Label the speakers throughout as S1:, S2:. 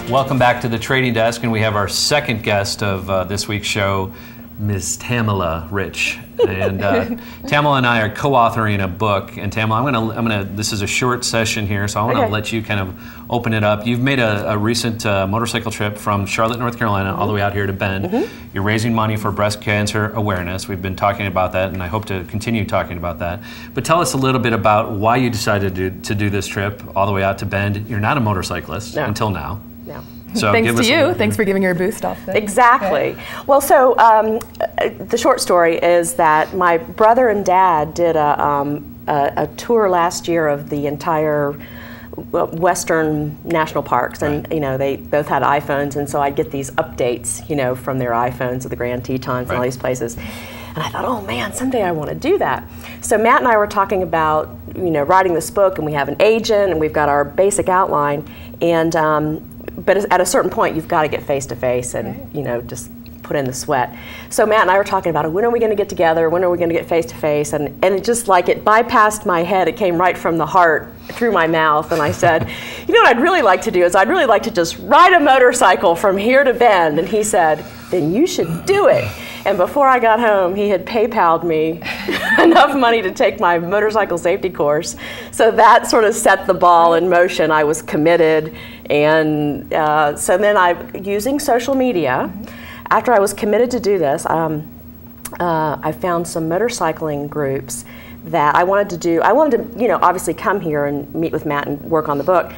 S1: Welcome back to the Trading Desk, and we have our second guest of this week's show, Ms. Tamala Rich. And Tamala and I are co-authoring a book. And Tamala, I'm gonna. This is a short session here, so I want to let you kind of open it up. You've made a recent motorcycle trip from Charlotte, North Carolina, all the way out here to Bend. You're raising money for breast cancer awareness. We've been talking about that, and I hope to continue talking about that. But tell us a little bit about why you decided to do this trip all the way out to Bend. You're not a motorcyclist until now.
S2: No.
S1: So
S3: thanks to you. Thanks for giving your boost off there.
S2: Exactly.
S3: Okay.
S2: Well, so the short story is that my brother and dad did a tour last year of the entire Western national parks, and you know, they both had iPhones, and so I'd get these updates, you know, from their iPhones of the Grand Tetons and all these places. And I thought, oh man, someday I want to do that. So Matt and I were talking about, you know, writing this book, and we have an agent, and we've got our basic outline, and but at a certain point, you've got to get face to face, and you know, just put in the sweat. So Matt and I were talking about it. When are we going to get together? When are we going to get face to face? And it just like it bypassed my head. It came right from the heart through my mouth. And I said, you know what I'd really like to do is I'd really like to just ride a motorcycle from here to Bend. And he said, then you should do it. And before I got home, he had PayPal'd me enough money to take my motorcycle safety course. So that sort of set the ball in motion. I was committed. And so then using social media, after I was committed to do this, I found some motorcycling groups that I wanted to do. I wanted to, you know, obviously come here and meet with Matt and work on the book,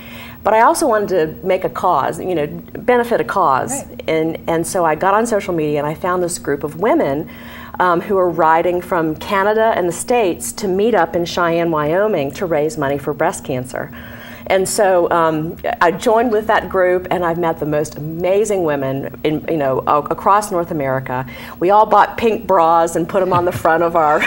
S2: but I also wanted to make a cause, you know, benefit a cause. Right. And so I got on social media and I found this group of women who are riding from Canada and the States to meet up in Cheyenne, Wyoming to raise money for breast cancer. And so I joined with that group, and I've met the most amazing women in, you know, across North America. We all bought pink bras and put them on the front of our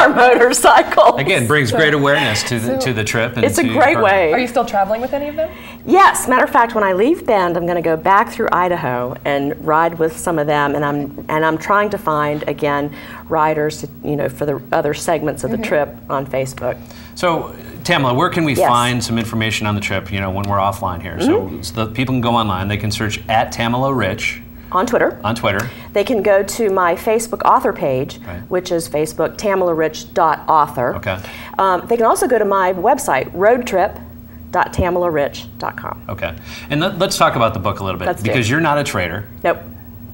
S2: motorcycles.
S1: Again, brings great awareness to the trip. And
S2: it's a great way.
S3: Are you still traveling with any of them?
S2: Yes. Matter of fact, when I leave Bend, I'm going to go back through Idaho and ride with some of them, and I'm trying to find again riders, to, you know, for the other segments of the trip on Facebook.
S1: So, Tamala, where can we find some information on the trip, you know, when we're offline here? So the people can go online. They can search at Tamala Rich.
S2: On Twitter.
S1: On Twitter.
S2: They can go to my Facebook author page, which is Facebook, tamalarich.author.
S1: Okay.
S2: They can also go to my website, roadtrip.tamalarich.com.
S1: Okay. And let's talk about the book a little bit. Because you're not a trader.
S2: Nope.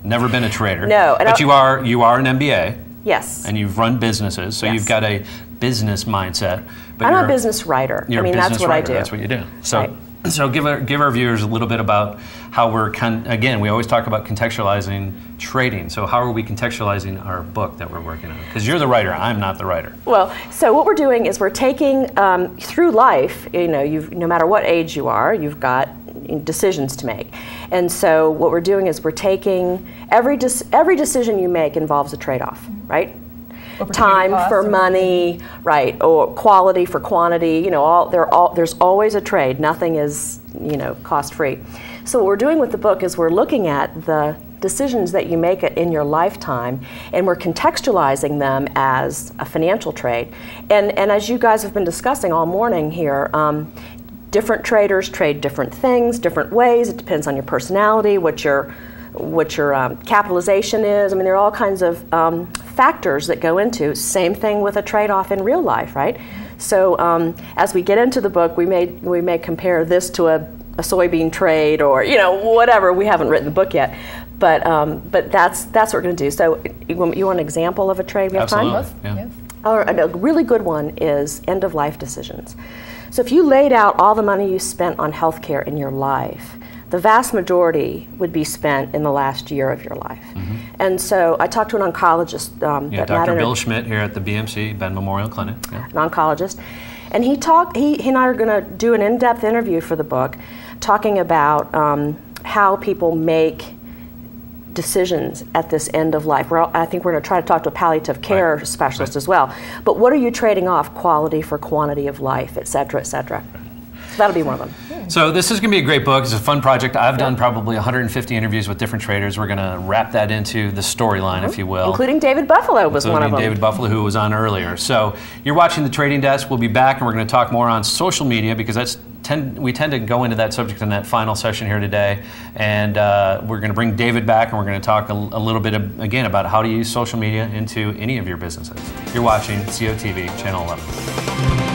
S1: Never been a trader.
S2: No.
S1: But you are an MBA.
S2: Yes.
S1: And you've run businesses, so you've got a business mindset. But
S2: I'm a business writer.
S1: You're
S2: I mean,
S1: a business
S2: that's what
S1: writer.
S2: I do.
S1: That's what you do. So, so give our viewers a little bit about how we're, again, we always talk about contextualizing trading. So how are we contextualizing our book that we're working on? Because you're the writer, I'm not the writer.
S2: Well, so what we're doing is we're taking, through life, you know, no matter what age you are, you've got decisions to make. And so what we're doing is we're taking, every decision you make involves a trade-off, right? Time for money, right, or quality for quantity, you know, there's always a trade. Nothing is, you know, cost-free. So what we're doing with the book is we're looking at the decisions that you make in your lifetime, and we're contextualizing them as a financial trade. And as you guys have been discussing all morning here, different traders trade different things, different ways. It depends on your personality, what your capitalization is. I mean, there are all kinds of factors that go into. Same thing with a trade-off in real life, right? So as we get into the book, we may compare this to a soybean trade, or, you know, whatever. We haven't written the book yet, but that's what we're going to do. So you want an example of a trade? We have time?
S1: Yeah.
S2: Or a really good one is end-of-life decisions. So if you laid out all the money you spent on healthcare in your life, the vast majority would be spent in the last year of your life. And so I talked to an oncologist.
S1: Dr. Bill Schmidt here at the BMC, Bend Memorial Clinic. Yeah.
S2: An oncologist. And he and I are going to do an in-depth interview for the book, talking about how people make decisions at this end of life. I think we're going to try to talk to a palliative care specialist as well. But what are you trading off, quality for quantity of life, et cetera, et cetera? So that'll be one of them.
S1: So this is going to be a great book. It's a fun project. I've done probably 150 interviews with different traders. We're going to wrap that into the storyline, if you will.
S2: Including David Buffalo was one of them.
S1: David Buffalo, who was on earlier. So you're watching The Trading Desk. We'll be back, and we're going to talk more on social media, because that's we tend to go into that subject in that final session here today, and we're going to bring David back, and we're going to talk a little bit again about how to use social media into any of your businesses. You're watching COTV Channel 11.